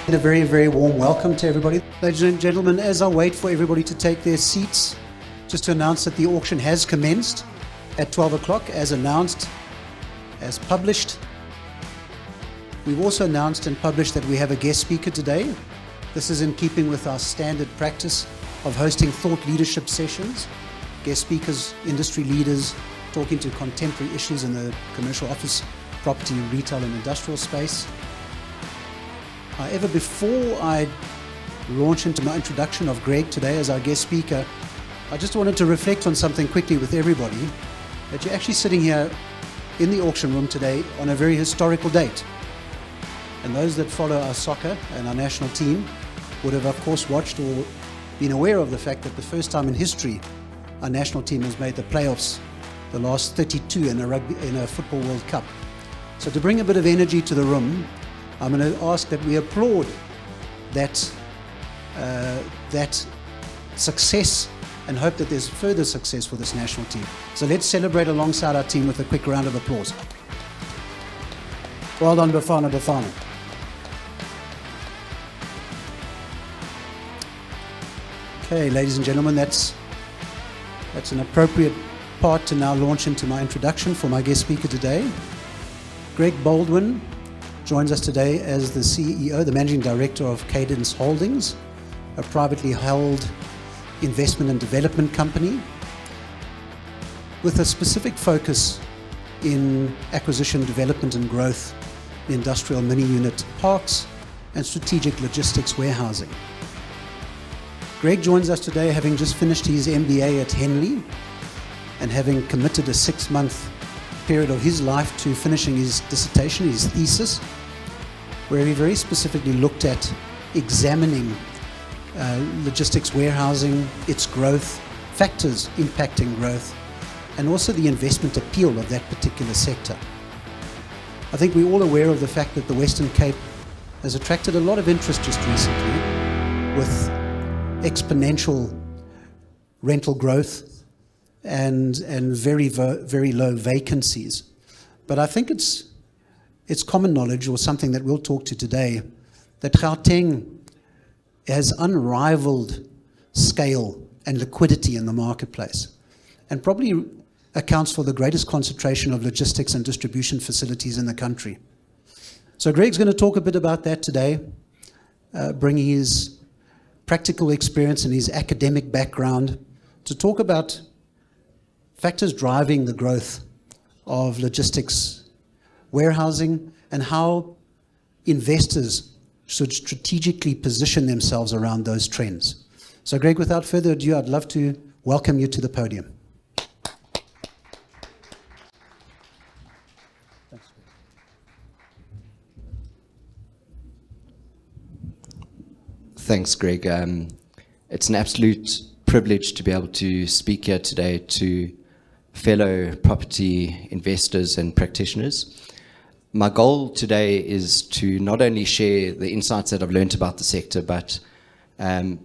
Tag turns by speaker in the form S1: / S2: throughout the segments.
S1: A very, very warm welcome to everybody. Ladies and gentlemen, as I wait for everybody to take their seats, just to announce that the auction has commenced at 12 o'clock, as announced, as published. We've also announced and published that we have a guest speaker today. This is in keeping with our standard practice of hosting thought leadership sessions. Guest speakers, industry leaders, talking to contemporary issues in the commercial office, property, retail and industrial space. However, before I launch into my introduction of Greg today as our guest speaker, I just wanted to reflect on something quickly with everybody, that you're actually sitting here in the auction room today on a very historical date. And those that follow our soccer and our national team would have, of course, watched or been aware of the fact that the first time in history our national team has made the playoffs, the last 32 in a Football World Cup. So to bring a bit of energy to the room, I'm going to ask that we applaud that success and hope that there's further success for this national team. So let's celebrate alongside our team with a quick round of applause. Well done, Bafana. Okay, ladies and gentlemen, that's an appropriate part to now launch into my introduction for my guest speaker today. Greg Baldwin joins us today as the CEO, the Managing Director of Cadence Holdings, a privately held investment and development company with a specific focus in acquisition, development and growth, industrial mini-unit parks and strategic logistics warehousing. Greg joins us today having just finished his MBA at Henley and having committed a 6-month period of his life to finishing his dissertation, his thesis, where he very specifically looked at examining logistics warehousing, its growth, factors impacting growth, and also the investment appeal of that particular sector. I think we're all aware of the fact that the Western Cape has attracted a lot of interest just recently with exponential rental growth and very low vacancies. But I think it's common knowledge, or something that we'll talk to today, that Gauteng has unrivaled scale and liquidity in the marketplace, and probably accounts for the greatest concentration of logistics and distribution facilities in the country. So Greg's going to talk a bit about that today, bringing his practical experience and his academic background to talk about factors driving the growth of logistics warehousing and how investors should strategically position themselves around those trends. So Greg, without further ado, I'd love to welcome you to the podium.
S2: Thanks, Greg. It's an absolute privilege to be able to speak here today to fellow property investors and practitioners. My goal today is to not only share the insights that I've learned about the sector, but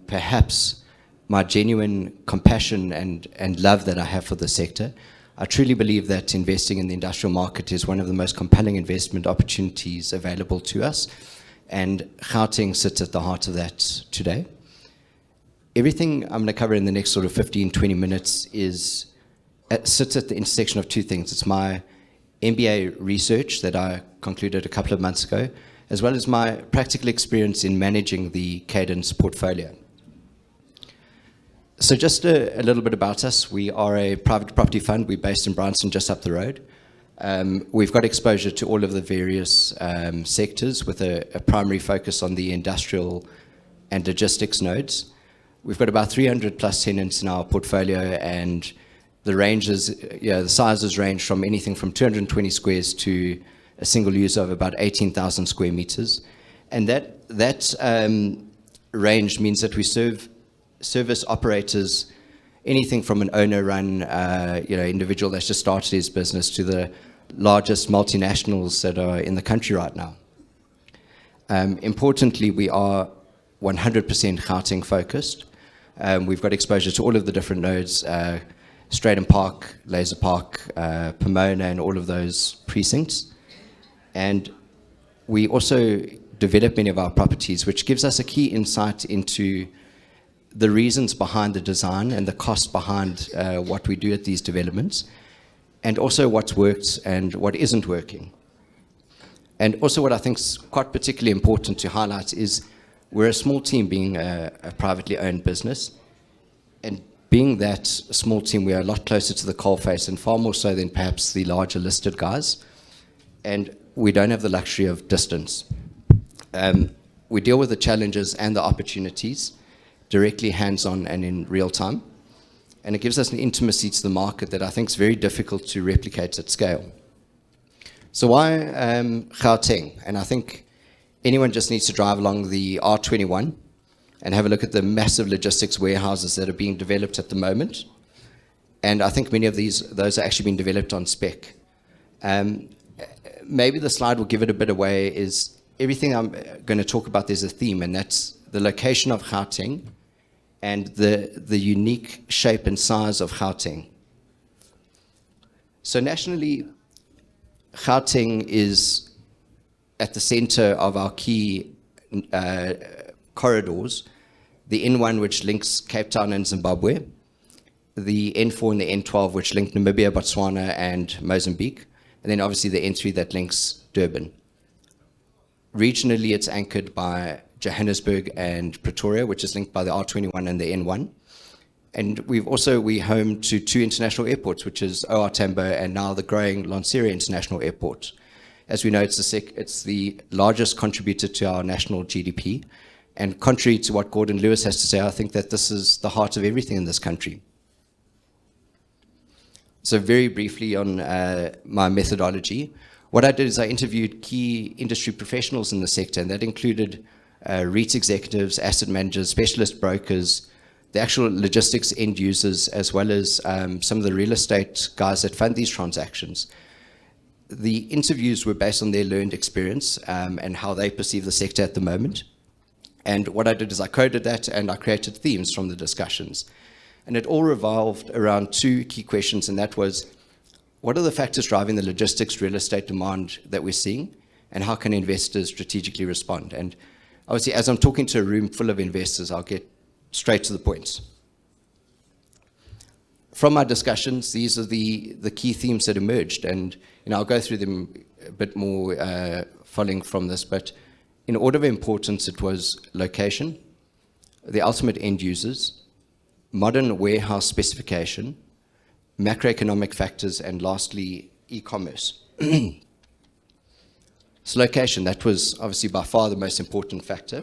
S2: perhaps my genuine compassion and love that I have for the sector. I truly believe that investing in the industrial market is one of the most compelling investment opportunities available to us, and Gauteng sits at the heart of that today. Everything I'm going to cover in the next sort of 15-20 minutes sits at the intersection of two things. It's my MBA research that I concluded a couple of months ago, as well as my practical experience in managing the Cadence portfolio. So just a little bit about us. We are a private property fund. We're based in Bryanston, just up the road. We've got exposure to all of the various sectors with a primary focus on the industrial and logistics nodes. We've got about 300 plus tenants in our portfolio, and the sizes range from anything from 220 squares to a single user of about 18,000 square meters. And that range means that we service operators, anything from an owner-run individual that's just started his business to the largest multinationals that are in the country right now. Importantly, we are 100% Gauteng focused. We've got exposure to all of the different nodes, Straighten Park, Laser Park, Pomona, and all of those precincts. And we also develop many of our properties, which gives us a key insight into the reasons behind the design and the cost behind what we do at these developments, and also what's worked and what isn't working. And also what I think is quite particularly important to highlight is we're a small team being a privately owned business, and being that small team, we are a lot closer to the coalface and far more so than perhaps the larger listed guys, and we don't have the luxury of distance. We deal with the challenges and the opportunities directly hands-on and in real time, and it gives us an intimacy to the market that I think is very difficult to replicate at scale. So why Gauteng? And I think anyone just needs to drive along the R21 and have a look at the massive logistics warehouses that are being developed at the moment. And I think many of those are actually being developed on spec. Maybe the slide will give it a bit away is everything I'm going to talk about, there's a theme, and that's the location of Gauteng and the unique shape and size of Gauteng. So nationally, Gauteng is at the center of our key corridors, the N1 which links Cape Town and Zimbabwe, the N4 and the N12 which link Namibia, Botswana and Mozambique, and then obviously the N3 that links Durban. Regionally, it's anchored by Johannesburg and Pretoria, which is linked by the R21 and the N1. And we're home to two international airports, which is OR Tambo and now the growing Lanseria International Airport. As we know, it's the largest contributor to our national GDP. And contrary to what Gordon Lewis has to say, I think that this is the heart of everything in this country. So very briefly on my methodology, what I did is I interviewed key industry professionals in the sector, and that included REIT executives, asset managers, specialist brokers, the actual logistics end users, as well as some of the real estate guys that fund these transactions. The interviews were based on their learned experience and how they perceive the sector at the moment. And what I did is I coded that and I created themes from the discussions. And it all revolved around two key questions, and that was, what are the factors driving the logistics real estate demand that we're seeing, and how can investors strategically respond? And obviously, as I'm talking to a room full of investors, I'll get straight to the points. From my discussions, these are the key themes that emerged, and I'll go through them a bit more following from this, but in order of importance, it was location, the ultimate end users, modern warehouse specification, macroeconomic factors, and lastly, e-commerce. So location, that was obviously by far the most important factor.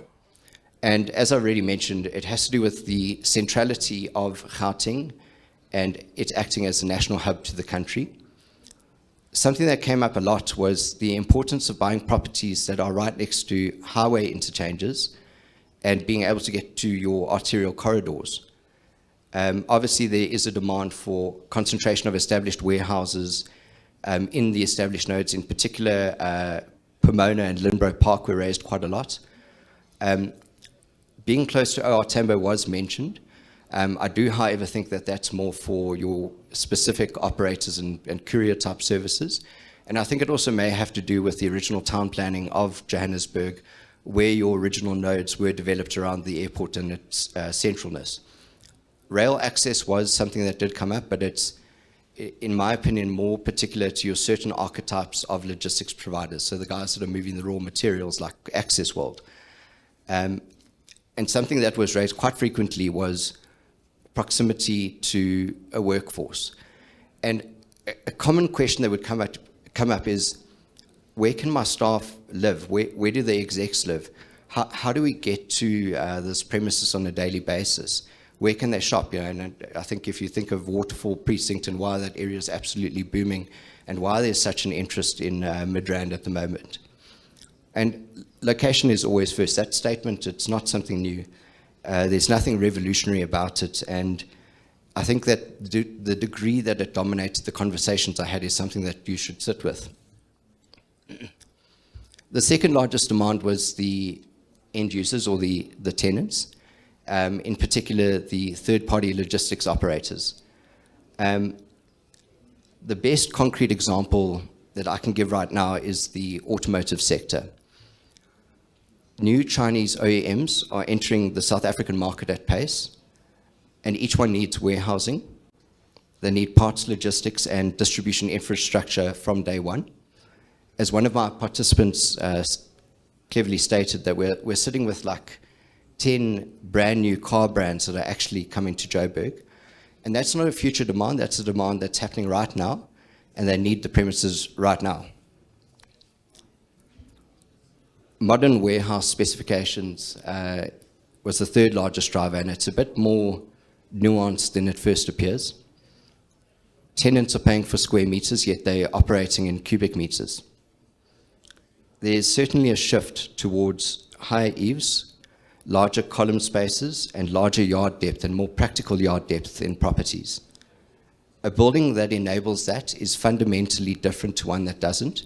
S2: And as I already mentioned, it has to do with the centrality of Gauteng and it acting as a national hub to the country. Something that came up a lot was the importance of buying properties that are right next to highway interchanges and being able to get to your arterial corridors. Obviously, there is a demand for concentration of established warehouses in the established nodes. In particular, Pomona and Lindbro Park were raised quite a lot. Being close to OR Tambo was mentioned. I do, however, think that that's more for your specific operators and courier type services. And I think it also may have to do with the original town planning of Johannesburg, where your original nodes were developed around the airport and its centralness. Rail access was something that did come up, but it's, in my opinion, more particular to your certain archetypes of logistics providers. So the guys that are moving the raw materials like Access World. And something that was raised quite frequently was proximity to a workforce. And a common question that would come up is, where can my staff live? Where do the execs live? How do we get to this premises on a daily basis? Where can they shop? And I think if you think of Waterfall Precinct and why that area is absolutely booming and why there's such an interest in Midrand at the moment. And location is always first. That statement, it's not something new. There's nothing revolutionary about it. And I think that the degree that it dominated the conversations I had is something that you should sit with. The second largest demand was the end users or the tenants. In particular, the third-party logistics operators. The best concrete example that I can give right now is the automotive sector. new Chinese OEMs are entering the South African market at pace, and each one needs warehousing. They need parts, logistics, and distribution infrastructure from day one. As one of our participants cleverly stated, that we're sitting with like 10 brand new car brands that are actually coming to Joburg. And that's not a future demand, that's a demand that's happening right now, and they need the premises right now. Modern warehouse specifications was the third largest driver, and it's a bit more nuanced than it first appears. Tenants are paying for square meters, yet they're operating in cubic meters. There's certainly a shift towards higher eaves, larger column spaces, and larger yard depth and more practical yard depth in properties. A building that enables that is fundamentally different to one that doesn't,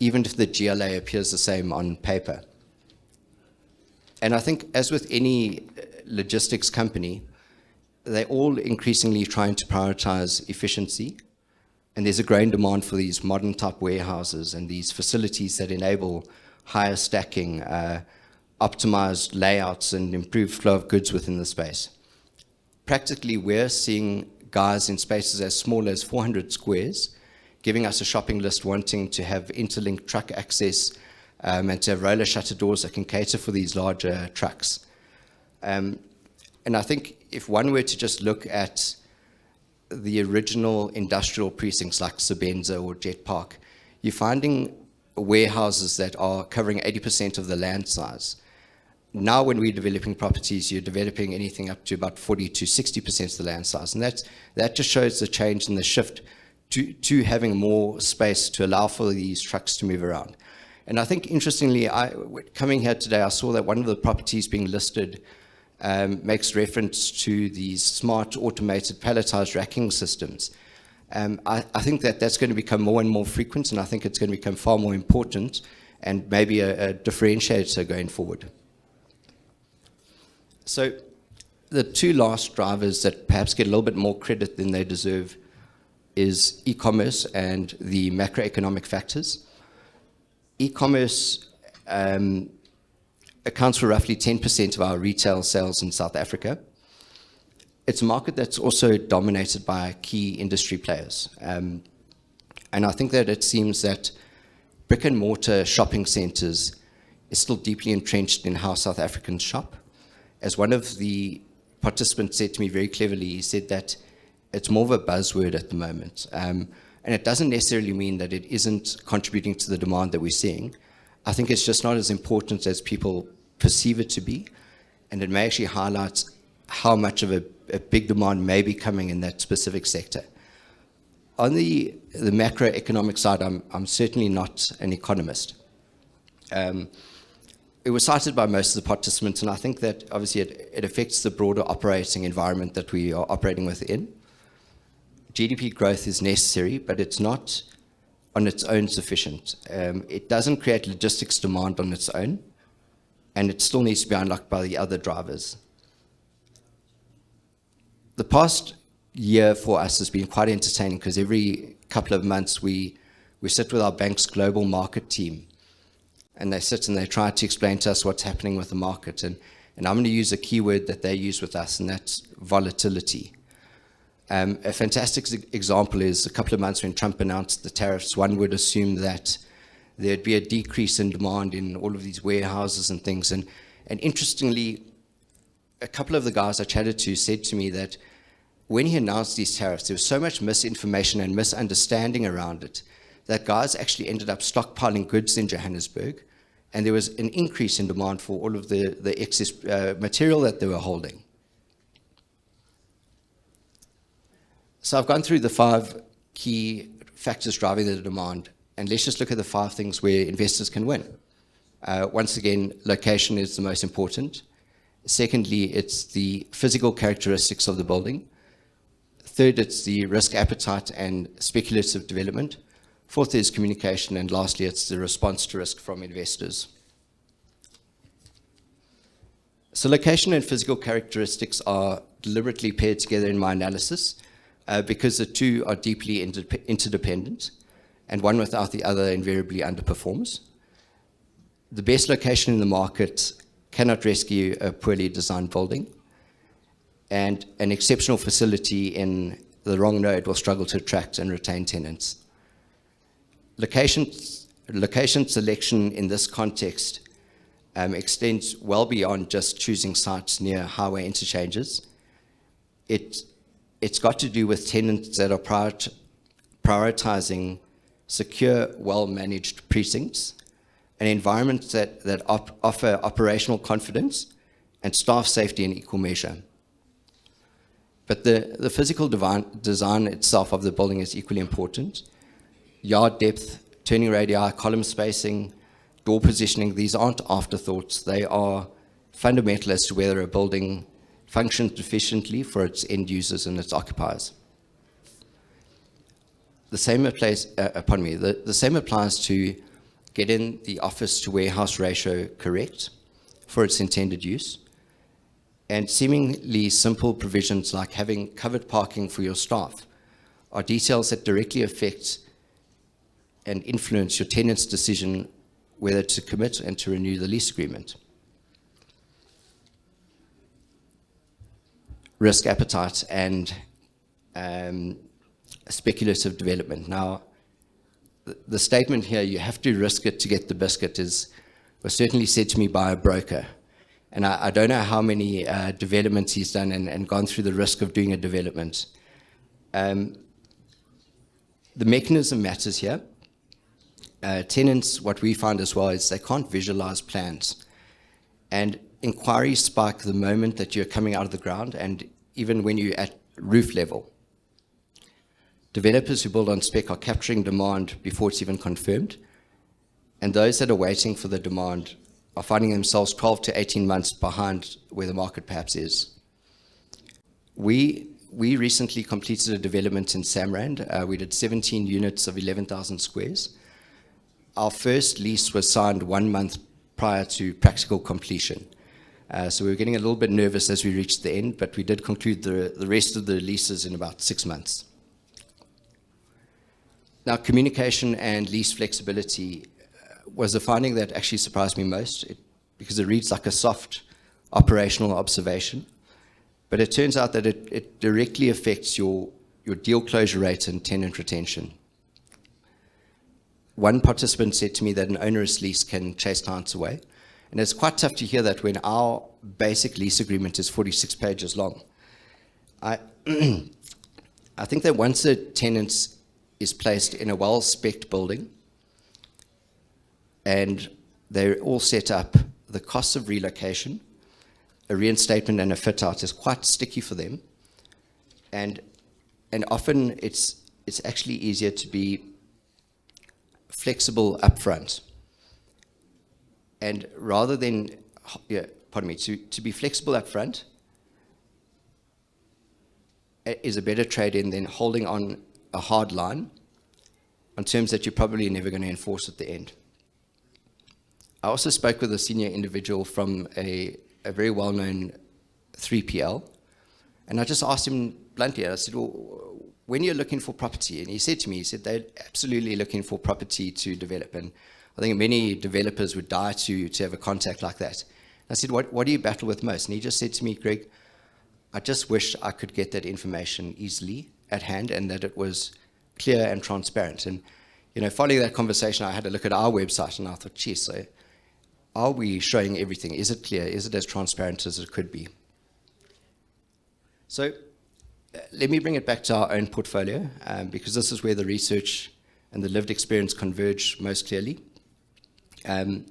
S2: even if the GLA appears the same on paper. And I think, as with any logistics company, they're all increasingly trying to prioritize efficiency. And there's a growing demand for these modern type warehouses and these facilities that enable higher stacking, optimized layouts, and improved flow of goods within the space. Practically, we're seeing guys in spaces as small as 400 squares giving us a shopping list wanting to have interlinked truck access and to have roller shutter doors that can cater for these larger trucks. And I think if one were to just look at the original industrial precincts like Sebenza or Jet Park, you're finding warehouses that are covering 80% of the land size. Now when we're developing properties, you're developing anything up to about 40 to 60% of the land size. And that just shows the change and the shift to having more space to allow for these trucks to move around. And I think, interestingly, coming here today, I saw that one of the properties being listed makes reference to these smart automated palletized racking systems. I think that's going to become more and more frequent, and I think it's going to become far more important and maybe a differentiator going forward. So the two last drivers that perhaps get a little bit more credit than they deserve is e-commerce and the macroeconomic factors. E-commerce accounts for roughly 10% of our retail sales in South Africa. It's a market that's also dominated by key industry players. And I think that it seems that brick and mortar shopping centers is still deeply entrenched in how South Africans shop. As one of the participants said to me very cleverly, he said that it's more of a buzzword at the moment. And it doesn't necessarily mean that it isn't contributing to the demand that we're seeing. I think it's just not as important as people perceive it to be, and it may actually highlight how much of a big demand may be coming in that specific sector. On the macroeconomic side, I'm certainly not an economist. It was cited by most of the participants, and I think that obviously it affects the broader operating environment that we are operating within. GDP growth is necessary, but it's not on its own sufficient. It doesn't create logistics demand on its own, and it still needs to be unlocked by the other drivers. The past year for us has been quite entertaining because every couple of months we sit with our bank's global market team, and they sit and they try to explain to us what's happening with the market. And I'm going to use a keyword that they use with us, and that's volatility. A fantastic example is a couple of months when Trump announced the tariffs, one would assume that there'd be a decrease in demand in all of these warehouses and things. And interestingly, a couple of the guys I chatted to said to me that when he announced these tariffs, there was so much misinformation and misunderstanding around it that guys actually ended up stockpiling goods in Johannesburg, and there was an increase in demand for all of the excess material that they were holding. So I've gone through the 5 key factors driving the demand, and let's just look at the 5 things where investors can win. Once again, location is the most important. Secondly, it's the physical characteristics of the building. Third, it's the risk appetite and speculative development. Fourth is communication, and lastly, it's the response to risk from investors. So location and physical characteristics are deliberately paired together in my analysis because the two are deeply interdependent, and one without the other invariably underperforms. the best location in the market cannot rescue a poorly designed building, and an exceptional facility in the wrong node will struggle to attract and retain tenants. Location selection in this context extends well beyond just choosing sites near highway interchanges. It's got to do with tenants that are prioritizing secure, well-managed precincts, and environments that offer operational confidence and staff safety in equal measure. But the physical design itself of the building is equally important. Yard depth, turning radii, column spacing, door positioning, these aren't afterthoughts. They are fundamental as to whether a building functions efficiently for its end users and its occupiers. The same applies, the same applies to getting the office to warehouse ratio correct for its intended use. And seemingly simple provisions like having covered parking for your staff are details that directly affect and influence your tenant's decision whether to commit and to renew the lease agreement. Risk appetite and speculative development. Now, the statement here, you have to risk it to get the biscuit, was certainly said to me by a broker. And I don't know how many developments he's done and gone through the risk of doing a development. The mechanism matters here. Tenants, what we find as well is they can't visualize plans. And inquiries spike the moment that you're coming out of the ground and even when you're at roof level. Developers who build on spec are capturing demand before it's even confirmed. And those that are waiting for the demand are finding themselves 12 to 18 months behind where the market perhaps is. We recently completed a development in Samrand. We did 17 units of 11,000 squares. Our first lease was signed 1 month prior to practical completion. So we were getting a little bit nervous as we reached the end, but we did conclude the rest of the leases in about 6 months. Now, communication and lease flexibility was a finding that actually surprised me most because it reads like a soft operational observation, but it turns out that it directly affects your deal closure rate and tenant retention. One participant said to me that an onerous lease can chase clients away, and it's quite tough to hear that when our basic lease agreement is 46 pages long. I think that once a tenant is placed in a well-spec'd building and they're all set up, the cost of relocation, a reinstatement and a fit-out is quite sticky for them. And often it's actually easier to be flexible upfront. And rather than, to be flexible upfront is a better trade-in than holding on a hard line on terms that you're probably never going to enforce at the end. I also spoke with a senior individual from a very well-known 3PL, and I just asked him bluntly, I said, well, when you're looking for property, and he said to me, they're absolutely looking for property to develop, and I think many developers would die to have a contact like that. I said, what do you battle with most? And he just said to me, Greg, I just wish I could get that information easily at hand and that it was clear and transparent. And, following that conversation, I had a look at our website and I thought, geez, so are we showing everything? Is it clear? Is it as transparent as it could be? So let me bring it back to our own portfolio because this is where the research and the lived experience converge most clearly. A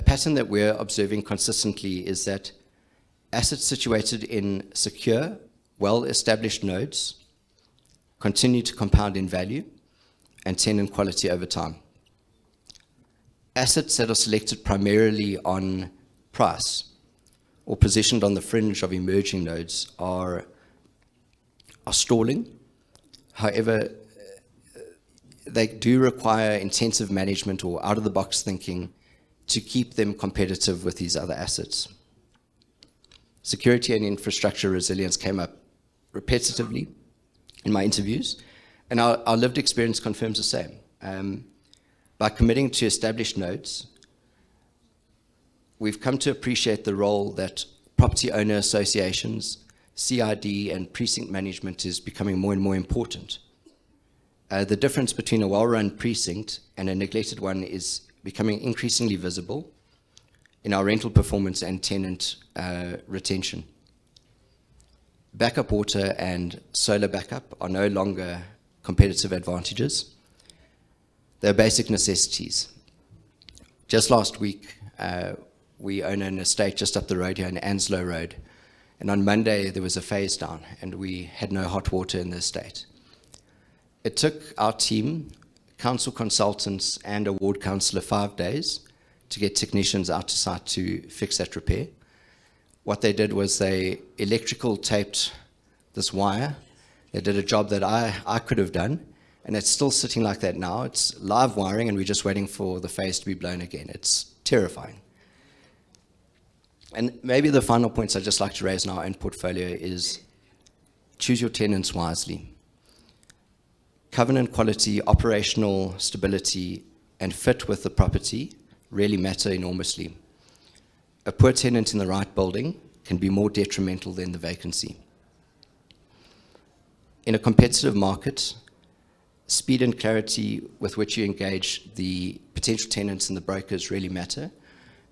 S2: pattern that we're observing consistently is that assets situated in secure, well-established nodes continue to compound in value and tenant quality over time. Assets that are selected primarily on price or positioned on the fringe of emerging nodes are stalling. However, they do require intensive management or out-of-the-box thinking to keep them competitive with these other assets. Security and infrastructure resilience came up repetitively in my interviews, and our lived experience confirms the same. By committing to established nodes, we've come to appreciate the role that property owner associations, CID, and precinct management is becoming more and more important. The difference between a well-run precinct and a neglected one is becoming increasingly visible in our rental performance and tenant retention. Backup water and solar backup are no longer competitive advantages. They're basic necessities. Just last week, we own an estate just up the road here in Anslow Road, and on Monday there was a phase down and we had no hot water in the estate. It took our team, council consultants and a ward councillor 5 days to get technicians out to site to fix that repair. What they did was they electrical taped this wire. They did a job that I could have done, and it's still sitting like that now. It's live wiring and we're just waiting for the phase to be blown again. It's terrifying. And maybe the final points I'd just like to raise in our own portfolio is choose your tenants wisely. Covenant quality, operational stability, and fit with the property really matter enormously. A poor tenant in the right building can be more detrimental than the vacancy. In a competitive market, speed and clarity with which you engage the potential tenants and the brokers really matter.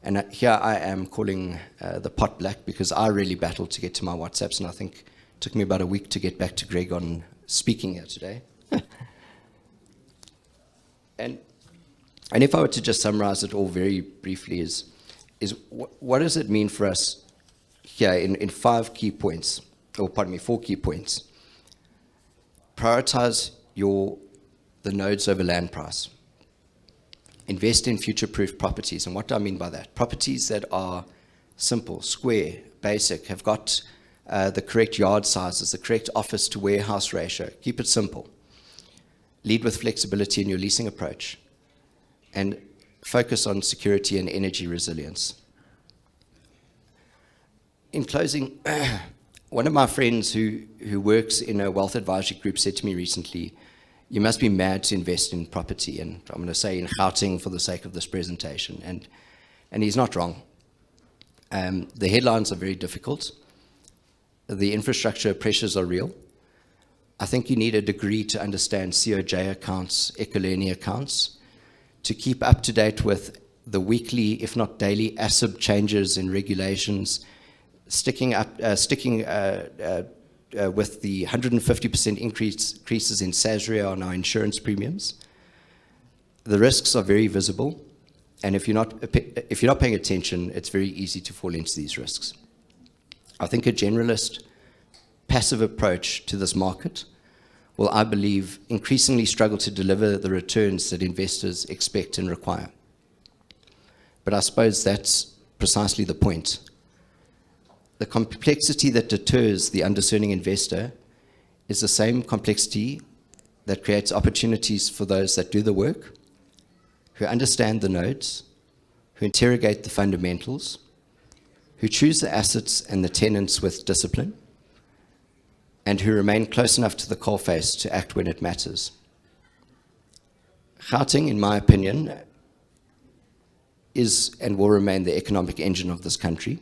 S2: And here I am calling the pot black because I really battled to get to my WhatsApps, and I think it took me about a week to get back to Greg on speaking here today. And if I were to just summarize it all very briefly is what does it mean for us here in 4 key points? Prioritize the nodes over land price. Invest in future-proof properties. And what do I mean by that? Properties that are simple, square, basic, have got the correct yard sizes, the correct office to warehouse ratio. Keep it simple. Lead with flexibility in your leasing approach. And focus on security and energy resilience. In closing, one of my friends who works in a wealth advisory group said to me recently, you must be mad to invest in property, and I'm going to say in Gauteng for the sake of this presentation, and he's not wrong. The headlines are very difficult. The infrastructure pressures are real. I think you need a degree to understand COJ accounts, Ekurhuleni accounts, to keep up to date with the weekly, if not daily, ASIB changes in regulations, sticking with the 150% increases in SASRIA on our insurance premiums. The risks are very visible, and if you're not paying attention, it's very easy to fall into these risks. I think a generalist, passive approach to this market will, I believe, increasingly struggle to deliver the returns that investors expect and require. But I suppose that's precisely the point. The complexity that deters the undiscerning investor is the same complexity that creates opportunities for those that do the work, who understand the nodes, who interrogate the fundamentals, who choose the assets and the tenants with discipline, and who remain close enough to the coalface to act when it matters. Gauteng, in my opinion, is and will remain the economic engine of this country.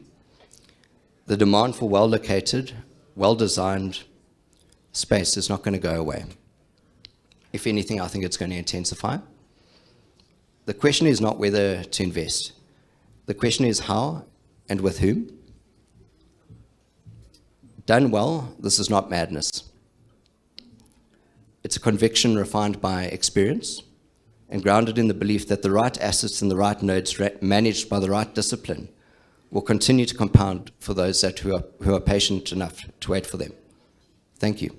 S2: The demand for well-located, well-designed space is not going to go away. If anything, I think it's going to intensify. The question is not whether to invest. The question is how and with whom. Done well, this is not madness. It's a conviction refined by experience and grounded in the belief that the right assets and the right nodes managed by the right discipline will continue to compound for those who are patient enough to wait for them. Thank you.